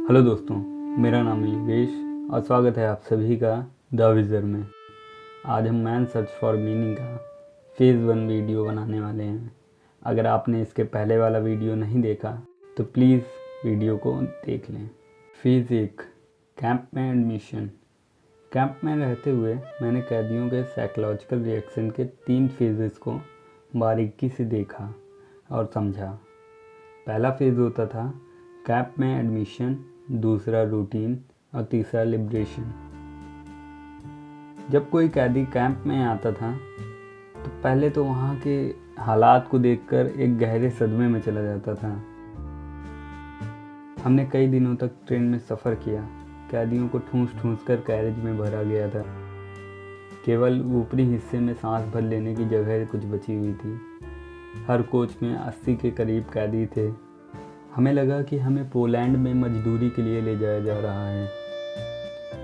Hello दोस्तों, मेरा नाम है योगेश और स्वागत है आप सभी का द विज़र में। आज हम मैन सर्च फॉर मीनिंग का फेज़ 1 वीडियो बनाने वाले हैं। अगर आपने इसके पहले वाला वीडियो नहीं देखा तो प्लीज़ वीडियो को देख लें। फेज़ 1, कैंप में एडमिशन। कैंप में रहते हुए मैंने कैदियों के साइकोलॉजिकल रिएक्शन के 3 फेजेस को बारीकी से देखा और समझा। पहला फेज़ होता था कैंप में एडमिशन, दूसरा रूटीन और तीसरा लिबरेशन। जब कोई कैदी कैंप में आता था तो पहले तो वहाँ के हालात को देखकर एक गहरे सदमे में चला जाता था। हमने कई दिनों तक ट्रेन में सफ़र किया। कैदियों को ठूंस ठूंस कर कैरेज में भरा गया था। केवल ऊपरी हिस्से में सांस भर लेने की जगह कुछ बची हुई थी। हर कोच में 80 के करीब कैदी थे। हमें लगा कि हमें पोलैंड में मजदूरी के लिए ले जाया जा रहा है,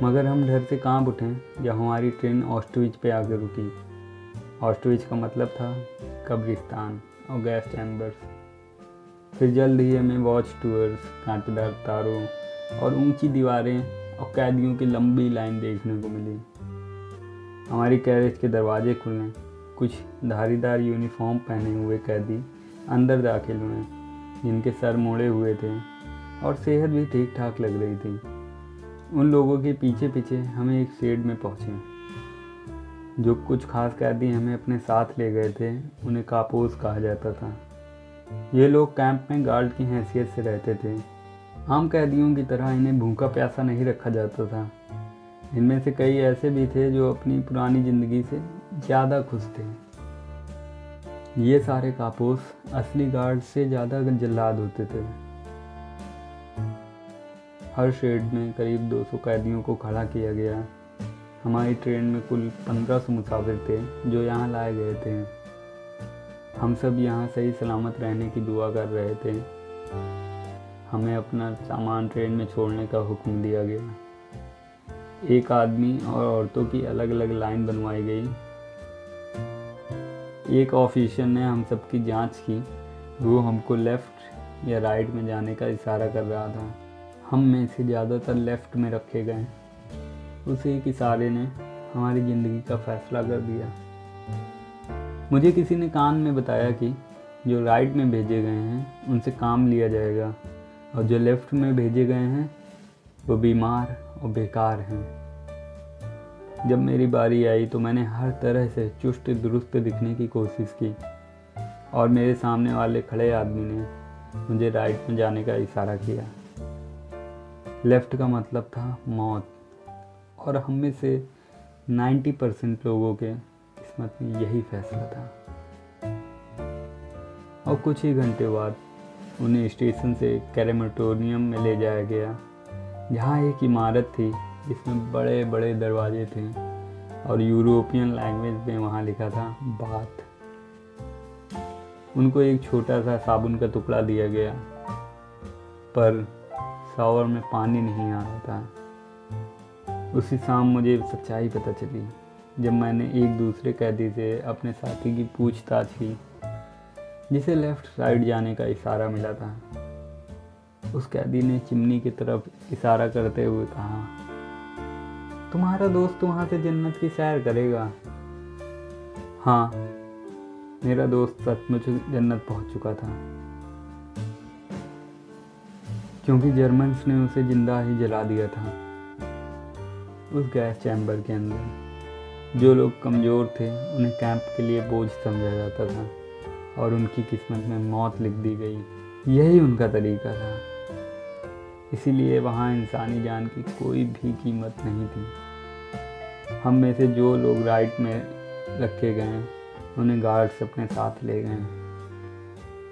मगर हम डर से कांप उठे जब हमारी ट्रेन ऑस्ट्रिच पे आकर रुकी। ऑस्ट्रिच का मतलब था कब्रिस्तान और गैस चैम्बर्स। फिर जल्द ही हमें वॉच टूअर्स, कांटेदार तारों और ऊंची दीवारें और कैदियों की लंबी लाइन देखने को मिली। हमारी कैरेज के दरवाजे खुले। कुछ धारीदार यूनिफॉर्म पहने हुए कैदी अंदर दाखिल हुए, जिनके सर मोड़े हुए थे और सेहत भी ठीक ठाक लग रही थी। उन लोगों के पीछे पीछे हमें एक शेड में पहुँचे। जो कुछ खास कैदी हमें अपने साथ ले गए थे उन्हें कापोस कहा जाता था। ये लोग कैंप में गार्ड की हैसियत से रहते थे। आम कैदियों की तरह इन्हें भूखा प्यासा नहीं रखा जाता था। इनमें से कई ऐसे भी थे जो अपनी पुरानी ज़िंदगी से ज़्यादा खुश थे। ये सारे कापोस असली गार्ड से ज़्यादा जल्लाद होते थे। हर शेड में करीब 200 कैदियों को खड़ा किया गया। हमारी ट्रेन में कुल 1500 मुसाफिर थे जो यहाँ लाए गए थे। हम सब यहाँ सही सलामत रहने की दुआ कर रहे थे। हमें अपना सामान ट्रेन में छोड़ने का हुक्म दिया गया। एक आदमी और औरतों की अलग अलग लाइन बनवाई गई। एक ऑफिसर ने हम सबकी जांच की। वो हमको लेफ़्ट या राइट में जाने का इशारा कर रहा था। हम में से ज़्यादातर लेफ़्ट में रखे गए। उस एक इशारे ने हमारी ज़िंदगी का फैसला कर दिया। मुझे किसी ने कान में बताया कि जो राइट में भेजे गए हैं उनसे काम लिया जाएगा और जो लेफ़्ट में भेजे गए हैं वो बीमार और बेकार हैं। जब मेरी बारी आई तो मैंने हर तरह से चुस्त दुरुस्त दिखने की कोशिश की और मेरे सामने वाले खड़े आदमी ने मुझे राइट में जाने का इशारा किया। लेफ़्ट का मतलब था मौत, और हम में से 90% लोगों के किस्मत में यही फैसला था। और कुछ ही घंटे बाद उन्हें स्टेशन से क्रेमेटोरियम में ले जाया गया, जहाँ एक इमारत थी जिसमें बड़े बड़े दरवाजे थे और यूरोपियन लैंग्वेज में वहाँ लिखा था बाथ। उनको एक छोटा सा साबुन का टुकड़ा दिया गया, पर शावर में पानी नहीं आ रहा था। उसी शाम मुझे सच्चाई पता चली जब मैंने एक दूसरे कैदी से अपने साथी की पूछताछ की, जिसे लेफ़्ट साइड जाने का इशारा मिला था। उस कैदी ने चिमनी की तरफ इशारा करते हुए कहा, तुम्हारा दोस्त वहाँ से जन्नत की सैर करेगा। हाँ, मेरा दोस्त सचमुच जन्नत पहुँच चुका था, क्योंकि जर्मन्स ने उसे जिंदा ही जला दिया था उस गैस चैम्बर के अंदर। जो लोग कमज़ोर थे उन्हें कैंप के लिए बोझ समझा जाता था और उनकी किस्मत में मौत लिख दी गई। यही उनका तरीका था। इसीलिए वहाँ इंसानी जान की कोई भी कीमत नहीं थी। हम में से जो लोग राइट में रखे गए उन्हें गार्ड्स अपने साथ ले गए।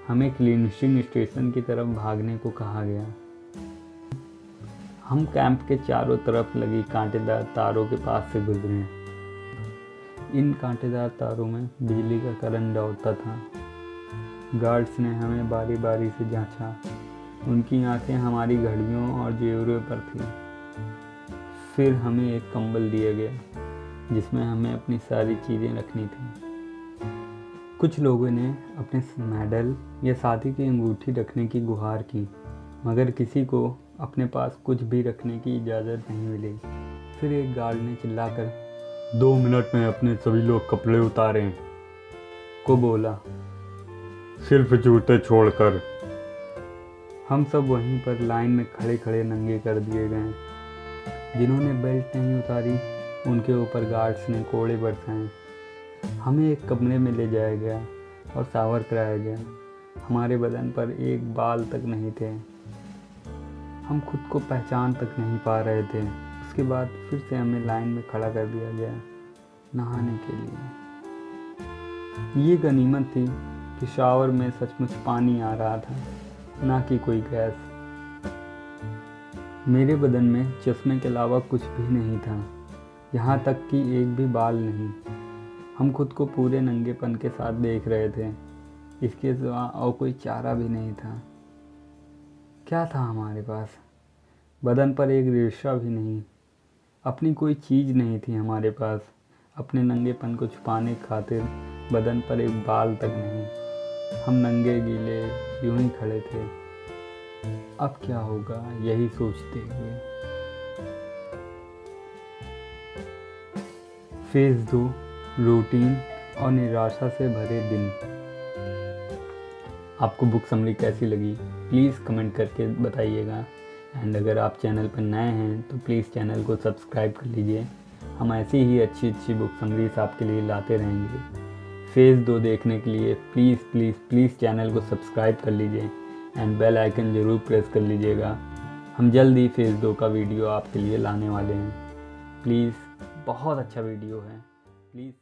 हमें क्लिंचिंग स्टेशन की तरफ भागने को कहा गया। हम कैंप के चारों तरफ लगी कांटेदार तारों के पास से गुजरे। इन कांटेदार तारों में बिजली का करंट दौड़ता था। गार्ड्स ने हमें बारी बारी से जांचा। उनकी आंखें हमारी घड़ियों और जेवरों पर थीं। फिर हमें एक कंबल दिया गया जिसमें हमें अपनी सारी चीज़ें रखनी थी। कुछ लोगों ने अपने मेडल या शादी की अंगूठी रखने की गुहार की, मगर किसी को अपने पास कुछ भी रखने की इजाज़त नहीं मिली। फिर एक गार्ड ने चिल्लाकर 2 मिनट में अपने सभी लोग कपड़े उतारें को बोला, सिर्फ जूते छोड़कर। हम सब वहीं पर लाइन में खड़े खड़े नंगे कर दिए गए। जिन्होंने बेल्ट नहीं उतारी उनके ऊपर गार्ड्स ने कोड़े बरसाए। हमें एक कमरे में ले जाया गया और शावर कराया गया। हमारे बदन पर एक बाल तक नहीं थे। हम खुद को पहचान तक नहीं पा रहे थे। उसके बाद फिर से हमें लाइन में खड़ा कर दिया गया नहाने के लिए। ये गनीमत थी कि शावर में सचमुच पानी आ रहा था, ना कि कोई गैस। मेरे बदन में चश्मे के अलावा कुछ भी नहीं था, यहाँ तक कि एक भी बाल नहीं। हम खुद को पूरे नंगेपन के साथ देख रहे थे। इसके सिवा और कोई चारा भी नहीं था। क्या था हमारे पास? बदन पर एक रेशा भी नहीं, अपनी कोई चीज़ नहीं थी हमारे पास। अपने नंगेपन को छुपाने खातिर बदन पर एक बाल तक नहीं। हम नंगे गीले यूं ही खड़े थे। अब क्या होगा यही सोचते हुए। फेज़ 2, रूटीन और निराशा से भरे दिन। आपको बुक समरी कैसी लगी प्लीज़ कमेंट करके बताइएगा। एंड अगर आप चैनल पर नए हैं तो प्लीज़ चैनल को सब्सक्राइब कर लीजिए। हम ऐसी ही अच्छी अच्छी बुक समरीज आपके लिए लाते रहेंगे। फेज़ 2 देखने के लिए प्लीज़ प्लीज़ प्लीज़ चैनल को सब्सक्राइब कर लीजिए एंड बेल आइकन ज़रूर प्रेस कर लीजिएगा। हम जल्द ही फेज़ 2 का वीडियो आपके लिए लाने वाले हैं। प्लीज़, बहुत अच्छा वीडियो है, प्लीज़।